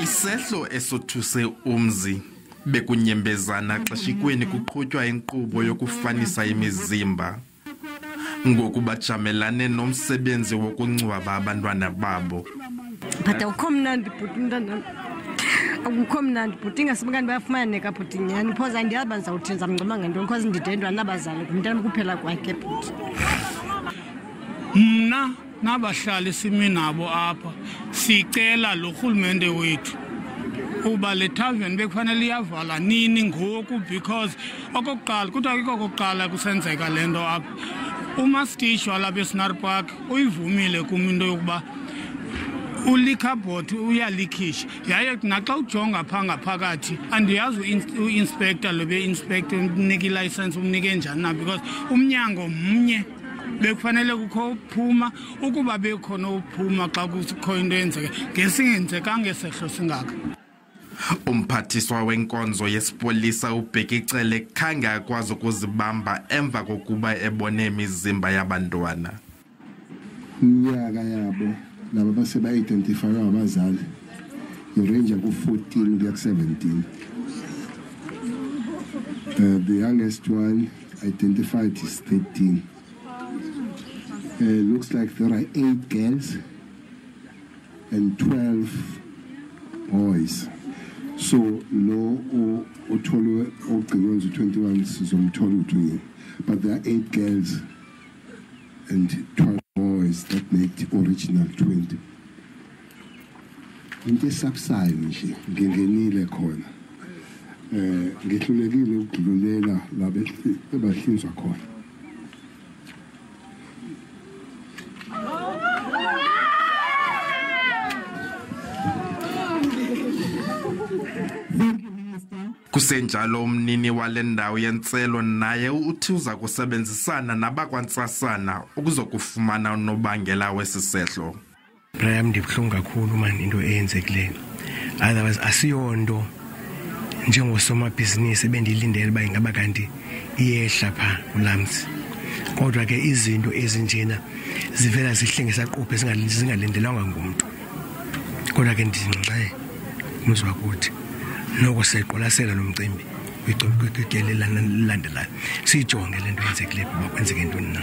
Isehlo esothuse umzi bekunyembezana xeshikweni kuqhutywa inkqubo yokufanisa imizimba ngoku bajamelane nomsebenzi wokungcwaba abantwana babo. But akukho mnandi bhuti mntana. Akukho mnandi bhuti ingasibekani bayafumaneka bhuti nyani phoza ndiyazi bazawuthi ndizamngcwaba ngento because ndidendwa nabazali umntana kuphela kwakhe bhuti. Mna nabahlali simi nabo apha sicela lo rhulumente wethu uba le tavern bekufanele iyavala nini ngoku because okokuqala kuthiwa kiko okokuqala kusenzeka le nto apha. Umastitshi walapha eScenery Park uyivumile kum into yokuba ulikhabhothi uyalikhisha yaye naxa ujonga phaa ngaphakathi andiyazi uinspector lobe inspector umnika ilicense umnike njani na because umnyango mnye bekufanele kukho uphuma ukuba bekhona uphuma xa kukho into yenzeke ngesingenzekanga esehlo singaka. Umphathiswa wenkonzo yesipolisa ubheka icele khange akwazi ukuzibamba emva kokuba ebone imizimba yabantwana. Iminyaka yabo laba baseba identify abazali irange ku14 kuya ku17. The youngest one identified is 13. Looks like there are 8 girls and 12 boys. So no utholwe ogcinwe 21 sizomthola uthi, but there are 8 girls and 12 boys that make the original 20. Into subside nje ngingenile khona ngihlulekile ukudlulela laba ebahlinzwa khona. Kusenjalo umnini wale ndawo yentselo naye uthi uza kusebenzisana nabakwantsasana ukuzokufumana unobangela wesisehlo. Brayam ndibuhlungu kakhulu man into eyenzekileyo. Otherwise asiyonto njengosomabhizinisi ebendiyilindele uba ingaba kanti iyehla phaa ulamzi. Kodwa ke izinto ezinjena zivela zihlengisa qophe zingalindelanga ngumntu. Kodwa ke ndinxe umzwa kuthi noko seqolasela lo mcimbi kwigelelela lilandelayo sijonge lento yenzekileyo ukuba kwenzeke ntoni na.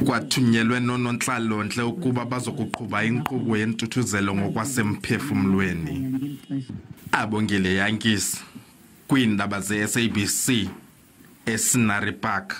Kwathunyelwe nonontlalo-ntle ukuba bazokuqhuba inkqubo yentuthuzelo ngokwasemphefumlweni. Abongile Yankisi kwiindaba ze-SABC eScenery Park.